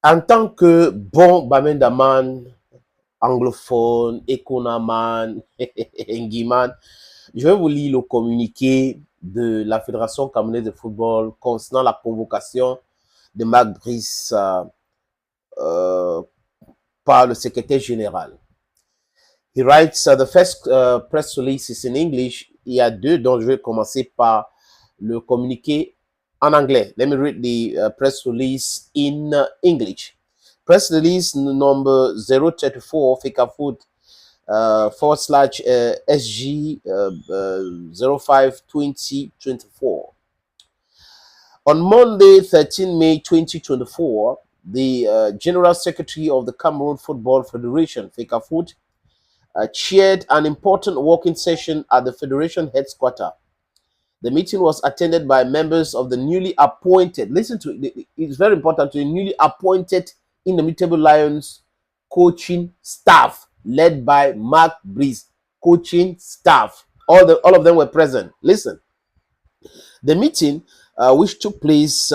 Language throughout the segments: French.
En tant que bon Bamendaman, anglophone, Ekonaman, Nguiman, je vais vous lire le communiqué de la Fédération camerounaise de football concernant la convocation de Marc Brice euh, par le secrétaire général. He writes, the first press release is in English. Il y a deux dont je vais commencer par le communiqué en anglais. Let me read the press release in English. Press release number 034, FICAFood / SG 05 2024. On Monday, 13 May 2024, the General Secretary of the Cameroon Football Federation, FECAFOOT, chaired an important working session at the Federation headquarters. The meeting was attended by members of the newly appointed, listen to it, it's very important, to the newly appointed Indomitable Lions coaching staff led by Marc Brice, coaching staff. All of them were present. Listen, the meeting, which took place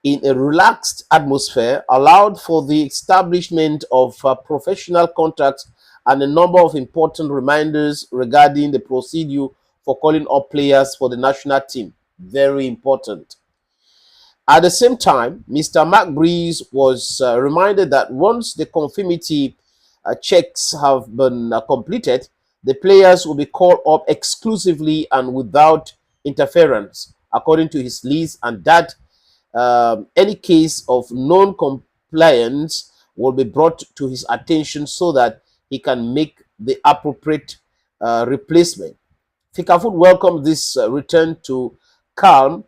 in a relaxed atmosphere, allowed for the establishment of professional contracts and a number of important reminders regarding the procedure for calling up players for the national team. Very important. At the same time, Mr. Mark Breeze was reminded that once the conformity checks have been completed, the players will be called up exclusively and without interference, according to his list, and that any case of non-compliance will be brought to his attention so that he can make the appropriate replacement. FICAFood welcomes this return to calm,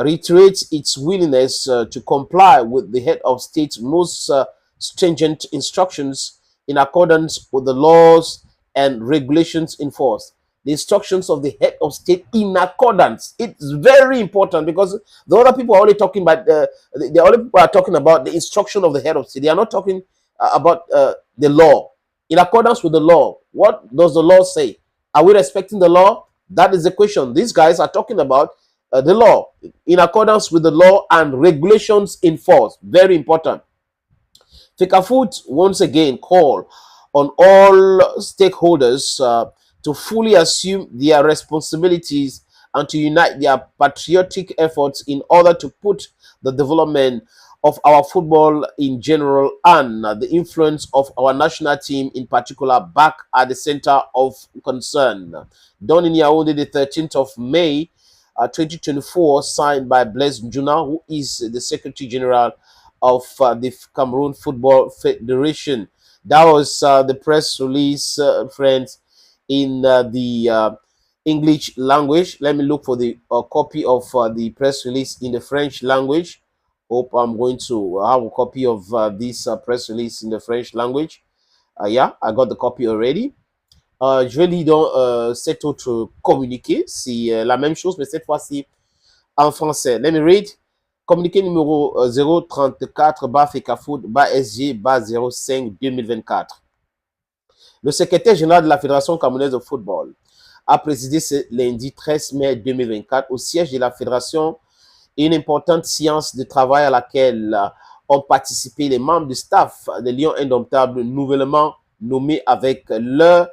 reiterates its willingness to comply with the head of state's most stringent instructions in accordance with the laws and regulations in force. The instructions of the head of state in accordance. It's very important because the other people are only talking about the other people are talking about the instruction of the head of state. They are not talking about the law. In accordance with the law, what does the law say? Are we respecting the law? That is the question. These guys are talking about the law in accordance with the law and regulations in force. Very important. FICAFood once again call on all stakeholders to fully assume their responsibilities and to unite their patriotic efforts in order to put the development of our football in general and the influence of our national team in particular back at the center of concern. Done in Yaoundé the 13th of May 2024, signed by Blaise Njuna, who is the Secretary General of the Cameroon Football Federation. That was the press release, friends, in the English language. Let me look for the copy of the press release in the French language. Hope I'm going to have a copy of this press release in the French language. Yeah, I got the copy already. Je vais lire donc cet autre communiqué. C'est la même chose, mais cette fois-ci en français. Let me read. Communiqué numéro 034 FECAFood SG 05 2024. Le secrétaire général de la Fédération camerounaise de football a présidé ce lundi 13 mai 2024 au siège de la Fédération une importante séance de travail à laquelle ont participé les membres du staff des Lions Indomptables nouvellement nommés avec à leur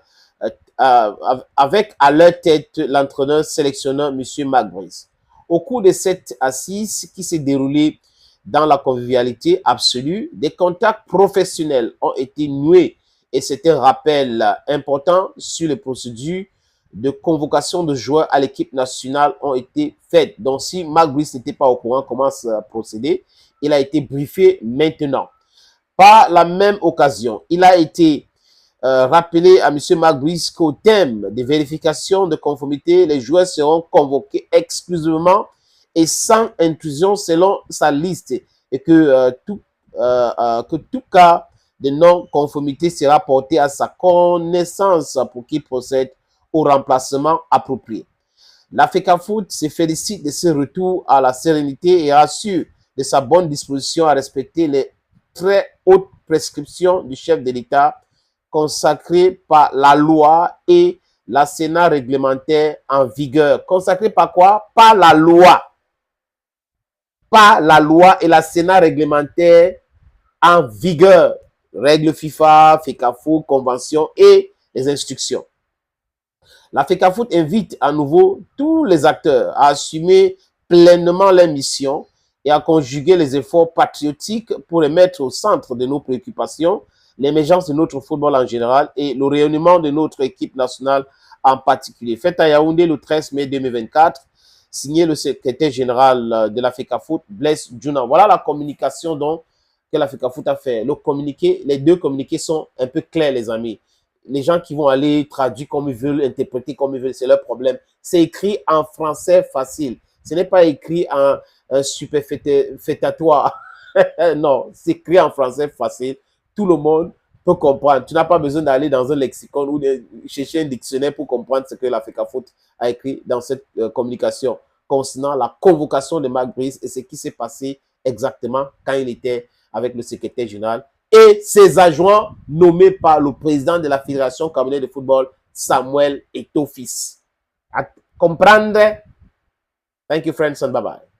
tête l'entraîneur sélectionneur M. Marc Brice. Au cours de cette assise qui s'est déroulée dans la convivialité absolue, des contacts professionnels ont été noués et c'était un rappel important sur les procédures de convocation de joueurs à l'équipe nationale ont été faites. Donc, si Marc Brice n'était pas au courant comment ça procéder, il a été briefé maintenant. Par la même occasion, il a été rappelé à M. Marc Brice qu'au thème des vérifications de conformité, les joueurs seront convoqués exclusivement et sans intrusion selon sa liste et que tout cas de non-conformité sera porté à sa connaissance pour qu'il procède au remplacement approprié. La FECAFoot se félicite de ce retour à la sérénité et assure de sa bonne disposition à respecter les très hautes prescriptions du chef de l'État consacrées par la loi et la Sénat réglementaire en vigueur. Consacrées par quoi? Par la loi. Par la loi et la Sénat réglementaire en vigueur. Règles FIFA, FECAFOOT, convention et les instructions. La FECAFOOT invite à nouveau tous les acteurs à assumer pleinement leurs missions et à conjuguer les efforts patriotiques pour les mettre au centre de nos préoccupations, l'émergence de notre football en général et le rayonnement de notre équipe nationale en particulier. Fête à Yaoundé le 13 mai 2024, signé le secrétaire général de la FECAFOOT, Blaise Djouna. Voilà la communication donc que la FECAFOOT a fait. Le communiqué, les deux communiqués sont un peu clairs, les amis. Les gens qui vont aller traduire comme ils veulent, interpréter comme ils veulent, c'est leur problème. C'est écrit en français facile. Ce n'est pas écrit en superfétatoire. Non, c'est écrit en français facile. Tout le monde peut comprendre. Tu n'as pas besoin d'aller dans un lexicon ou de chercher un dictionnaire pour comprendre ce que la FECAFOOT a écrit dans cette communication concernant la convocation de Marc Brice et ce qui s'est passé exactement quand il était avec le secrétaire général et ses adjoints nommés par le président de la Fédération camerounaise de football, Samuel Eto'o Fils. À comprendre. Thank you, friends, and bye-bye.